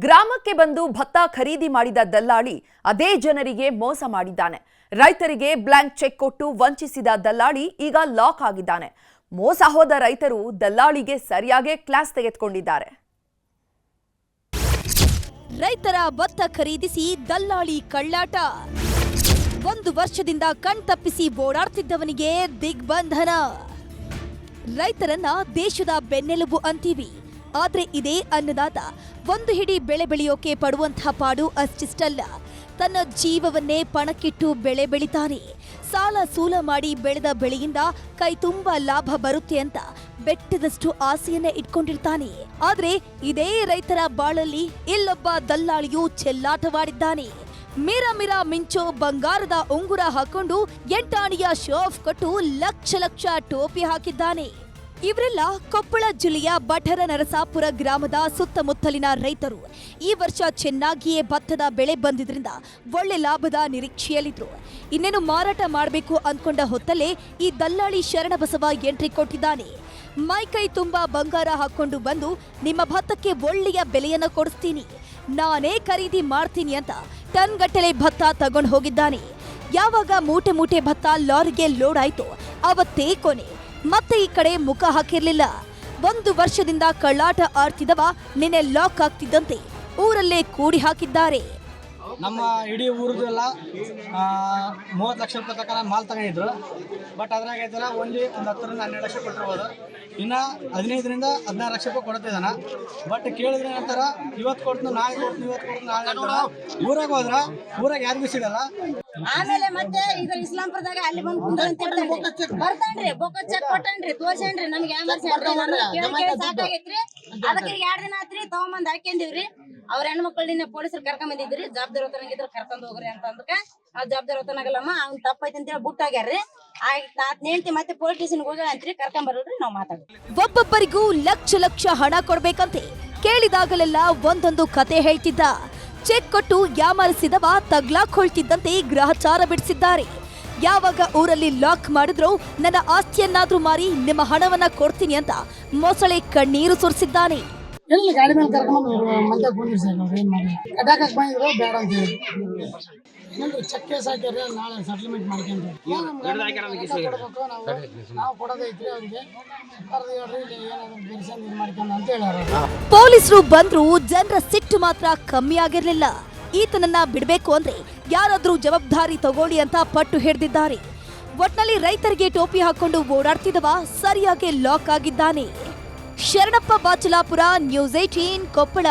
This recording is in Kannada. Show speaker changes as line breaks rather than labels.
ಗ್ರಾಮಕ್ಕೆ ಬಂದು ಭತ್ತ ಖರೀದಿ ಮಾಡಿದ ದಲ್ಲಾಳಿ ಅದೇ ಜನರಿಗೆ ಮೋಸ ಮಾಡಿದ್ದಾನೆ. ರೈತರಿಗೆ ಬ್ಲಾಂಕ್ ಚೆಕ್ ಕೊಟ್ಟು ವಂಚಿಸಿದ ದಲ್ಲಾಳಿ ಈಗ ಲಾಕ್ ಆಗಿದ್ದಾನೆ. ಮೋಸ ಹೋದ ರೈತರು ದಲ್ಲಾಳಿಗೆ ಸರಿಯಾಗಿ ಕ್ಲಾಸ್ ತೆಗೆದುಕೊಂಡಿದ್ದಾರೆ.
ರೈತರ ಭತ್ತ ಖರೀದಿಸಿ ದಲ್ಲಾಳಿ ಕಳ್ಳಾಟ. 1 ವರ್ಷದಿಂದ ಕಣ್ತಪ್ಪಿಸಿ ಓಡಾಡ್ತಿದ್ದವನಿಗೆ ದಿಗ್ಬಂಧನ. ರೈತರನ್ನ ದೇಶದ ಬೆನ್ನೆಲುಬು ಅಂತೀವಿ, ಆದ್ರೆ ಇದೇ ಅನ್ನದಾತ ಒಂದು ಹಿಡಿ ಬೆಳೆ ಬೆಳೆಯೋಕೆ ಪಡುವಂತಹ ಪಾಡು ಅಷ್ಟಿಷ್ಟಲ್ಲ. ತನ್ನ ಜೀವವನ್ನೇ ಪಣಕ್ಕಿಟ್ಟು ಬೆಳೆ ಬೆಳಿತಾನೆ. ಸಾಲ ಸೂಲ ಮಾಡಿ ಬೆಳೆದ ಬೆಳೆಯಿಂದ ಕೈ ತುಂಬಾ ಲಾಭ ಬರುತ್ತೆ ಅಂತ ಬೆಟ್ಟದಷ್ಟು ಆಸೆಯನ್ನ ಇಟ್ಕೊಂಡಿರ್ತಾನೆ. ಆದ್ರೆ ಇದೇ ರೈತರ ಬಾಳಲ್ಲಿ ಇಲ್ಲೊಬ್ಬ ದಲ್ಲಾಳಿಯು ಚೆಲ್ಲಾಟವಾಡಿದ್ದಾನೆ. ಮಿರಾ ಮಿಂಚೋ ಬಂಗಾರದ ಉಂಗುರ ಹಾಕೊಂಡು 8 ಆಣೆಯ ಶೋ ಆಫ್ ಕೊಟ್ಟು ಲಕ್ಷ ಟೋಪಿ ಹಾಕಿದ್ದಾನೆ. ಇವರೆಲ್ಲ ಕೊಪ್ಪಳ ಜಿಲ್ಲೆಯ ಬಠರ ನರಸಾಪುರ ಗ್ರಾಮದ ಸುತ್ತಮುತ್ತಲಿನ ರೈತರು. ಈ ವರ್ಷ ಚೆನ್ನಾಗಿಯೇ ಭತ್ತದ ಬೆಳೆ ಬಂದಿದ್ರಿಂದ ಒಳ್ಳೆ ಲಾಭದ ನಿರೀಕ್ಷೆಯಲ್ಲಿದ್ರು. ಇನ್ನೇನು ಮಾರಾಟ ಮಾಡಬೇಕು ಅಂದ್ಕೊಂಡ ಹೊತ್ತಲ್ಲೇ ಈ ದಲ್ಲಾಳಿ ಶರಣಬಸವ ಎಂಟ್ರಿ ಕೊಟ್ಟಿದ್ದಾನೆ. ಮೈಕೈ ತುಂಬಾ ಬಂಗಾರ ಹಾಕೊಂಡು ಬಂದು ನಿಮ್ಮ ಭತ್ತಕ್ಕೆ ಒಳ್ಳೆಯ ಬೆಲೆಯನ್ನ ಕೊಡಿಸ್ತೀನಿ, ನಾನೇ ಖರೀದಿ ಮಾಡ್ತೀನಿ ಅಂತ ಟನ್ ಗಟ್ಟಲೆ ಭತ್ತ ತಗೊಂಡು ಹೋಗಿದ್ದಾನೆ. ಯಾವಾಗ ಮೂಟೆ ಭತ್ತ ಲಾರಿಗೆ ಲೋಡ್ ಆಯ್ತು ಅವತ್ತೇ ಕೊನೆ. ಮತ್ತೆ ಈ ಕಡೆ ಮುಖ ಹಾಕಿರ್ಲಿಲ್ಲ. 1 ವರ್ಷದಿಂದ ಕಳ್ಳಾಟ ಆಡ್ತಿದ್ದವ ನಿನ್ನೆ ಲಾಕ್ ಆಗ್ತಿದ್ದಂತೆ ಊರಲ್ಲೇ ಕೂಡಿ ಹಾಕಿದ್ದಾರೆ.
ನಮ್ಮ ಇಡೀ ಊರದೆಲ್ಲ 30 ಲಕ್ಷ ರೂಪಾಯಿ ತನಕ ಮಾಲ್ ತಗೊಂಡಿದ್ರು. ಬಟ್ ಅದ್ರಾಗ ಐತಲ್ಲ ಒಂದು 10 ರಿಂದ 12 ಲಕ್ಷ ಕೊಟ್ಟಿರ್ಬೋದು. ಇನ್ನು 15 ರಿಂದ 16 ಲಕ್ಷ ರೂಪಾಯಿ ಕೊಡ್ತಿದ್ದಾನ. ಬಟ್ ಕೇಳಿದ್ರೆ ಏನಂತಾರ, ಇವತ್ತು ಕೊಡ್ತು ನಾಳೆ ಕೊಡ್ತು, ಇವತ್ತು ಕೊಡ್ತು ನಾಳೆ ಕೊಡ್ತು. ಊರಾಗ ಹೋದ್ರ ಊರಾಗ ಯಾರಿಗೂ ಸಿಗಲ್ಲ.
ಆಮೇಲೆ ಮತ್ತೆ ಈಗ ಇಸ್ಲಾಂಪುರದಾಗ ಅಲ್ಲಿ ಬಂದು ಬರ್ತಾನ್ರಿ, ಬೊಕ್ಕ ಚೆಕ್ ಕೊಟ್ಟನ್ರಿ, ತೋರ್ಸನ್ರಿ. ನಮ್ಗೆ ಸಾಕಾಗೈತ್ರಿ. ಅದಕ್ಕೆ 2 ದಿನ ಆತ್ರಿ ತಗೊಂಬಂದ್ ಹಾಕೊಂಡಿವ್ರಿ. ಅವ್ರ ಹೆಣ್ಮಕ್ಳನ್ನ ಪೊಲೀಸರು ಕರ್ಕೊಂಡ್ ಬಂದಿದ್ರಿ. ಜವಾಬ್ದಾರಿ ಹೊತ್ತನಾಗಿದ್ರ ಕರ್ಕೊಂಡ್ ಹೋಗ್ರಿ ಅಂತ ಅಂದಕ ನಾವ್ ಜವಾಬ್ದಾರಿ ಹೊತ್ತನಾಗಲ್ಲಮ್ಮ, ಅವ್ನ್ ತಪ್ಪೈತಿ ಅಂತೇಳಿ ಬುಟ್ಟಾಗ್ಯಾರ್ರಿ. ಆಯ್ತು ಮತ್ತೆ ಪೊಲೀಸ್ ಸ್ಟೇಷನ್ ಹೋಗ್ಯಾಳ ಅಂತ್ರಿ, ಕರ್ಕೊಂಡ್ ಬರೋದ್ರಿ ನಾವ್ ಮಾತಾಡ್ತೀವಿ.
ಒಬ್ಬೊಬ್ಬರಿಗೂ ಲಕ್ಷ ಹಣ ಕೊಡ್ಬೇಕಂತೆ ಕೇಳಿದಾಗಲೆಲ್ಲ ಒಂದೊಂದು ಕತೆ ಹೇಳ್ತಿದ್ದ. ಚೆಕ್ ಕೊಟ್ಟು ಯಾಮಾರಿಸಿದವ ತಗ್ಲಾಕೊಳ್ತಿದ್ದಂತೆ ಗ್ರಹಚಾರ ಬಿಡಿಸಿದ್ದಾರೆ. ಯಾವಾಗ ಊರಲ್ಲಿ ಲಾಕ್ ಮಾಡಿದ್ರು ನನ್ನ ಆಸ್ತಿಯನ್ನಾದ್ರೂ ಮಾರಿ ನಿಮ್ಮ ಹಣವನ್ನ ಕೊಡ್ತೀನಿ ಅಂತ ಮೊಸಳೆ ಕಣ್ಣೀರು ಸುರಿಸಿದ್ದಾನೆ.
ಎಲ್ಲಿ ಗಾಡಿ ಮೇಲೆ ಕರ್ಕೊಂಡು ಮಂದ್ಯಾಗ ಬಂದಿರ್ತಾರೆ. ಅವ್ರು ಏನ್ ಮಾಡಿ ಕಟಾಕಕ್ಕೆ ಬಂದಿದ್ರು ಬೇಡ ಅಂತ ಹೇಳಿ ಏನಂದ್ರೆ ಚೆಕ್ ಕೇಸ್ ಹಾಕ್ಯಾರ, ನಾಳೆ ಸೆಟಲ್ಮೆಂಟ್ ಮಾಡ್ಕೊಂಡ್ರಿ. ನಾವು ಕೊಡೋದೈತ್ರಿ ಅವ್ರಿಗೆ, ಕರೆದು ಹೇಳ್ರಿ ಏನಾದ್ರು ಬೆರ್ಸನ್ ಇದು ಮಾಡ್ಕೊಂಡು ಅಂತ ಹೇಳ್ಯಾರ.
ಪೊಲೀಸರು ಬಂದ್ರು ಜನರ ಸಿಟ್ಟು ಮಾತ್ರ ಕಮ್ಮಿ ಆಗಿರ್ಲಿಲ್ಲ. ಈತನನ್ನ ಬಿಡ್ಬೇಕು ಅಂದ್ರೆ ಯಾರಾದ್ರೂ ಜವಾಬ್ದಾರಿ ತಗೊಳ್ಳಿ ಅಂತ ಪಟ್ಟು ಹಿಡಿದಿದ್ದಾರೆ. ಒಟ್ನಲ್ಲಿ ರೈತರಿಗೆ ಟೋಪಿ ಹಾಕೊಂಡು ಓಡಾಡ್ತಿದ್ದವ ಸರಿಯಾಗಿ ಲಾಕ್ ಆಗಿದ್ದಾನೆ. ಶರಣಪ್ಪ ಬಾಚಲಾಪುರ, ನ್ಯೂಸ್ 18 ಕೊಪ್ಪಳ.